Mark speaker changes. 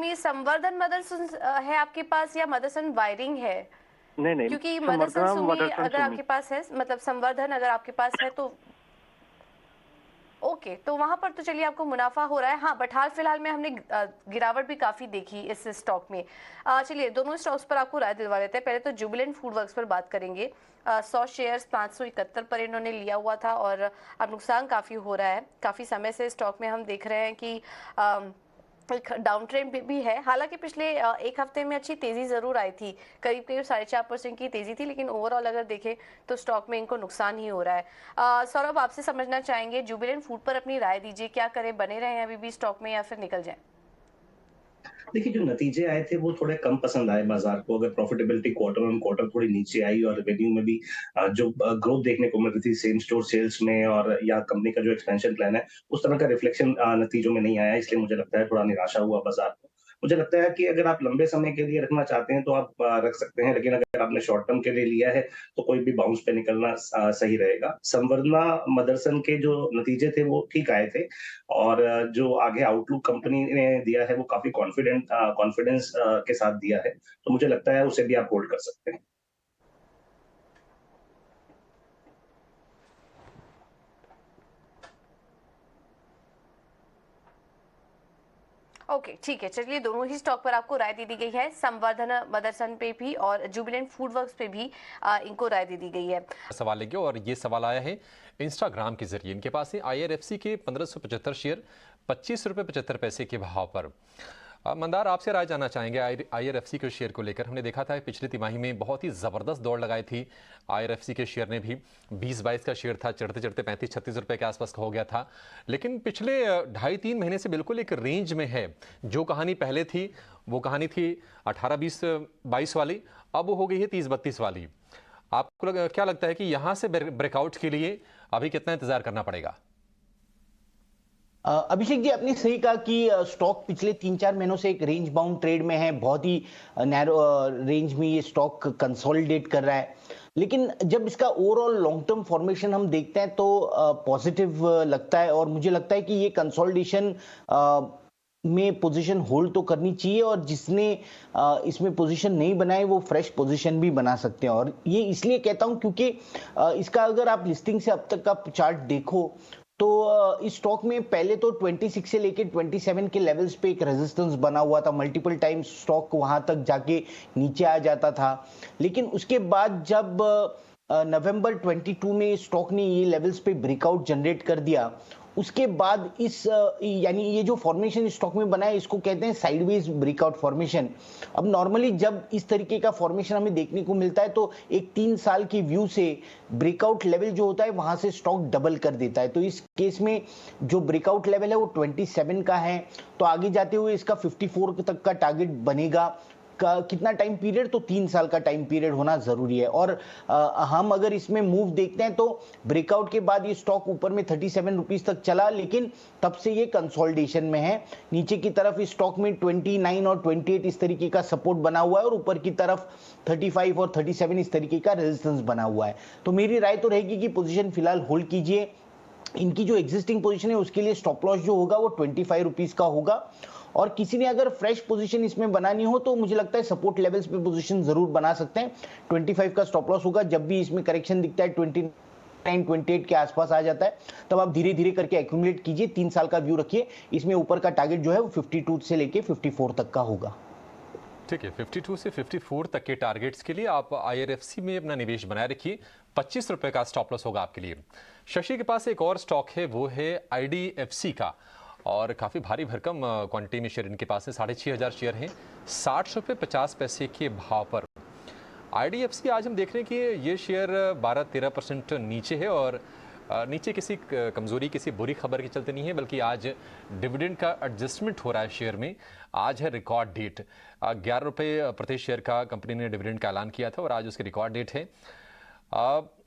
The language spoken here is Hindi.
Speaker 1: में संवर्धन मदरसन है आपके पास या मदरसन वायरिंग है?
Speaker 2: नहीं नहीं,
Speaker 1: क्योंकि मदरसन
Speaker 2: संवर्धना
Speaker 1: सुमी
Speaker 2: मदरसन
Speaker 1: अगर
Speaker 2: सुमी।
Speaker 1: आपके पास है, मतलब संवर्धन अगर आपके पास है तो ओके, तो वहां पर तो चलिए आपको मुनाफा हो रहा है। हाँ, बट हाल फिलहाल में हमने गिरावट भी काफी देखी इस स्टॉक में। चलिए दोनों स्टॉक्स पर आपको राय दिलवा देते हैं। पहले तो जुबिलेंट फूड वर्क्स पर बात करेंगे। 100 शेयर्स 571 पर इन्होंने लिया हुआ था और अब नुकसान काफी हो रहा है। काफी समय से स्टॉक में हम देख रहे हैं कि एक डाउन ट्रेंड भी है। हालांकि पिछले एक हफ्ते में अच्छी तेजी जरूर आई थी, करीब करीब 4.5% की तेजी थी, लेकिन ओवरऑल अगर देखें तो स्टॉक में इनको नुकसान ही हो रहा है। सौरभ, आपसे समझना चाहेंगे जुबिलेंट फूड पर अपनी राय दीजिए, क्या करें, बने रहें अभी भी स्टॉक में या फिर निकल जाएं?
Speaker 3: देखिए, जो नतीजे आए थे वो थोड़े कम पसंद आए बाजार को। अगर प्रॉफिटेबिलिटी क्वार्टर ऑन क्वार्टर थोड़ी नीचे आई और रेवेन्यू में भी जो ग्रोथ देखने को मिल रही थी सेम स्टोर सेल्स में, और या कंपनी का जो एक्सपेंशन प्लान है, उस तरह का रिफ्लेक्शन नतीजों में नहीं आया, इसलिए मुझे लगता है थोड़ा निराशा हुआ बाजार को। मुझे लगता है कि अगर आप लंबे समय के लिए रखना चाहते हैं तो आप रख सकते हैं, लेकिन अगर आपने शॉर्ट टर्म के लिए लिया है तो कोई भी बाउंस पे निकलना सही रहेगा। संवर्धना मदरसन के जो नतीजे थे वो ठीक आए थे, और जो आगे आउटलुक कंपनी ने दिया है वो काफ़ी कॉन्फिडेंस के साथ दिया है। तो मुझे लगता है उसे भी आप होल्ड कर सकते हैं।
Speaker 1: ओके, ठीक है। चलिए दोनों ही स्टॉक पर आपको राय दे दी गई है, संवर्धन मदरसन पे भी और जुबिलेंट फूड वर्क्स पे भी इनको राय दे दी गई है।
Speaker 4: सवाल लेंगे और ये सवाल आया है इंस्टाग्राम के जरिए। इनके पास है IRFC के 1575 शेयर 25 रुपये 75 पैसे के भाव पर। मंदार, आपसे राय जानना चाहेंगे IRFC के शेयर को लेकर। हमने देखा था पिछली तिमाही में बहुत ही ज़बरदस्त दौड़ लगाई थी IRFC के शेयर ने भी। 20-22 का शेयर था, चढ़ते चढ़ते 35-36 रुपये के आसपास का हो गया था, लेकिन पिछले 2.5-3 महीने से बिल्कुल एक रेंज में है। जो कहानी पहले थी वो कहानी थी 18-20-22 वाली, अब वो हो गई है 30-32 वाली। आपको क्या लगता है कि यहां से ब्रेकआउट के लिए अभी कितना इंतजार करना पड़ेगा?
Speaker 5: अभिषेक जी, आपने सही कहा कि स्टॉक पिछले 3-4 महीनों से एक रेंज बाउंड ट्रेड में है। बहुत ही नैरो रेंज में ये स्टॉक कंसोलिडेट कर रहा है, लेकिन जब इसका ओवरऑल लॉन्ग टर्म फॉर्मेशन हम देखते हैं तो पॉजिटिव लगता है, और मुझे लगता है कि ये कंसोलिडेशन में पोजीशन होल्ड तो करनी चाहिए, और जिसने इसमें पोजीशन नहीं बनाई वो फ्रेश पोजीशन भी बना सकते हैं। और ये इसलिए कहता हूं क्योंकि इसका अगर आप लिस्टिंग से अब तक का चार्ट देखो तो इस स्टॉक में पहले तो 26 से लेके 27 के लेवल्स पे एक रेजिस्टेंस बना हुआ था। मल्टीपल टाइम्स स्टॉक वहां तक जाके नीचे आ जाता था, लेकिन उसके बाद जब नवंबर 22 में स्टॉक ने ये लेवल्स पे ब्रेकआउट जनरेट कर दिया, उसके बाद इस यानी ये जो फॉर्मेशन स्टॉक में बना है इसको कहते हैं साइडवेज ब्रेकआउट फॉर्मेशन। अब नॉर्मली जब इस तरीके का फॉर्मेशन हमें देखने को मिलता है तो एक 3 साल की व्यू से ब्रेकआउट लेवल जो होता है वहां से स्टॉक डबल कर देता है। तो इस केस में जो ब्रेकआउट लेवल है वो 27 का है, तो आगे जाते हुए इसका 54 तक का टारगेट बनेगा। कितना टाइम पीरियड? तो 3 साल का टाइम पीरियड होना जरूरी है। और हम अगर इसमें मूव देखते हैं तो ब्रेकआउट के बाद ये स्टॉक ऊपर में 37 रुपीस तक चला, लेकिन तब से ये कंसोलिडेशन में है। नीचे की तरफ इस स्टॉक में 29 और 28 इस तरीके का सपोर्ट बना हुआ है, और ऊपर की तरफ 35 और 37 इस तरीके का रेजिस्टेंस बना हुआ है। तो मेरी राय तो रहेगी कि पोजीशन फिलहाल होल्ड कीजिए। इनकी जो एग्जिस्टिंग पोजीशन है उसके लिए स्टॉप लॉस जो होगा वो 25 रुपीस का होगा, और किसी ने अगर फ्रेश पोजीशन इसमें बनानी हो तो मुझे लगता है सपोर्ट लेवल्स पे पोजीशन जरूर बना सकते हैं। 25 का स्टॉप लॉस होगा। जब भी इसमें करेक्शन दिखता है 29-28 के आसपास आ जाता है, तब आप धीरे धीरे करके एक्यूमुलेट कीजिए। 3 साल का व्यू रखिए। इसमें ऊपर का टारगेट जो है वो 52 से लेके 54 तक का होगा।
Speaker 4: ठीक है, 52 से 54 तक के टारगेट्स के लिए आप IRFC में अपना निवेश बनाए रखिए। 25 रुपए का स्टॉप लॉस होगा आपके लिए। शशि के पास एक और स्टॉक है, वो है IDFC का, और काफ़ी भारी भरकम क्वांटिटी में शेयर इनके पास है। 6,500 शेयर हैं 60 रुपये 50 पैसे के भाव पर। IDFC आज हम देख रहे हैं कि ये शेयर 12-13% नीचे है, और नीचे किसी कमजोरी, किसी बुरी खबर के चलते नहीं है, बल्कि आज डिविडेंड का एडजस्टमेंट हो रहा है शेयर में। आज है रिकॉर्ड डेट। 11 रुपये प्रति शेयर का कंपनी ने डिविडेंड का ऐलान किया था, और आज उसकी रिकॉर्ड डेट है। आप